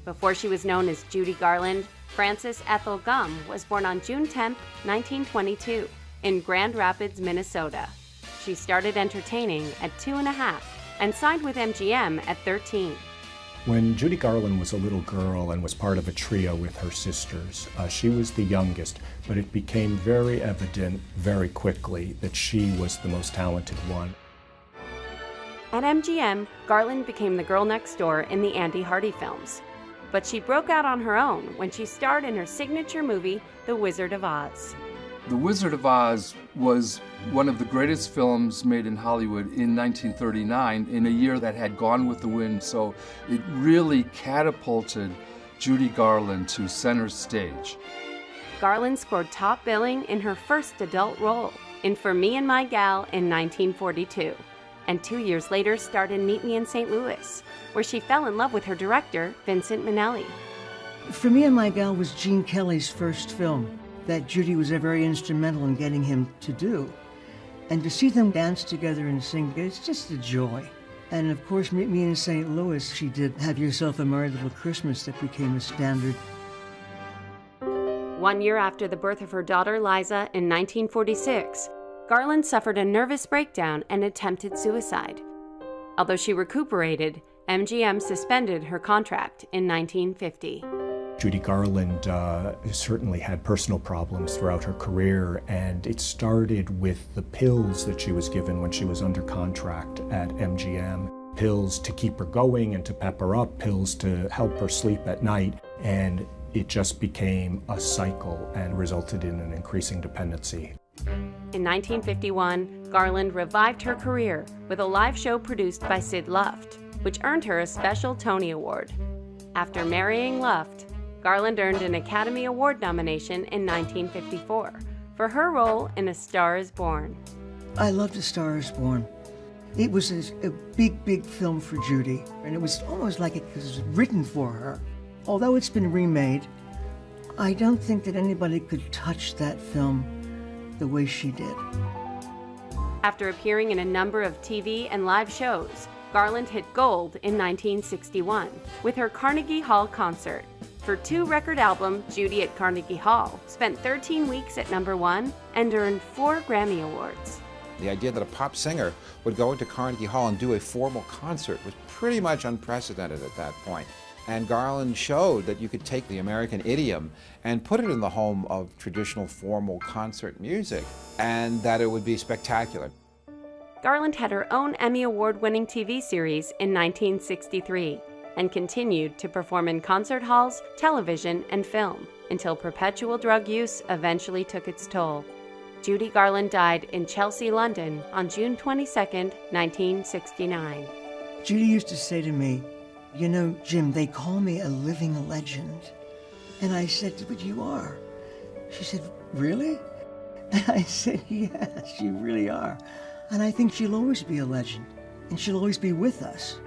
Before she was known as Judy Garland, Frances Ethel Gum was born on June 10, 1922, in Grand Rapids, Minnesota. She started entertaining at 2.5 and signed with MGM at 13. When Judy Garland was a little girl and was part of a trio with her sisters, she was the youngest, but it became very evident very quickly that she was the most talented one. At MGM, Garland became the girl next door in the Andy Hardy films. But she broke out on her own when she starred in her signature movie, The Wizard of Oz. The Wizard of Oz was one of the greatest films made in Hollywood in 1939, in a year that had Gone with the Wind, so it really catapulted Judy Garland to center stage. Garland scored top billing in her first adult role, in For Me and My Gal in 1942, and 2 years later starred in Meet Me in St. Louis, where she fell in love with her director, Vincent Minnelli. For Me and My Gal was Gene Kelly's first film that Judy was very instrumental in getting him to do. And to see them dance together and sing, it's just a joy. And of course, Meet Me in St. Louis, she did Have Yourself a Merry Little Christmas that became a standard. 1 year after the birth of her daughter, Liza, in 1946, Garland suffered a nervous breakdown and attempted suicide. Although she recuperated, MGM suspended her contract in 1950. Judy Garland certainly had personal problems throughout her career, and it started with the pills that she was given when she was under contract at MGM. Pills to keep her going and to pep her up, pills to help her sleep at night, and it just became a cycle and resulted in an increasing dependency. In 1951, Garland revived her career with a live show produced by Sid Luft, which earned her a special Tony Award. After marrying Luft, Garland earned an Academy Award nomination in 1954 for her role in A Star is Born. I loved A Star is Born. It was a big, big film for Judy, and it was almost like it was written for her. Although it's been remade, I don't think that anybody could touch that film the way she did. After appearing in a number of TV and live shows, Garland hit gold in 1961 with her Carnegie Hall concert. For 2 record album, Judy at Carnegie Hall spent 13 weeks at #1 and earned 4 Grammy Awards. The idea that a pop singer would go into Carnegie Hall and do a formal concert was pretty much unprecedented at that point. And Garland showed that you could take the American idiom and put it in the home of traditional formal concert music, and that it would be spectacular. Garland had her own Emmy Award-winning TV series in 1963 and continued to perform in concert halls, television, and film until perpetual drug use eventually took its toll. Judy Garland died in Chelsea, London on June 22, 1969. Judy used to say to me, "You know, Jim, they call me a living legend." And I said, "But you are." She said, "Really?" And I said, "Yes, you really are. And I think she'll always be a legend, and she'll always be with us."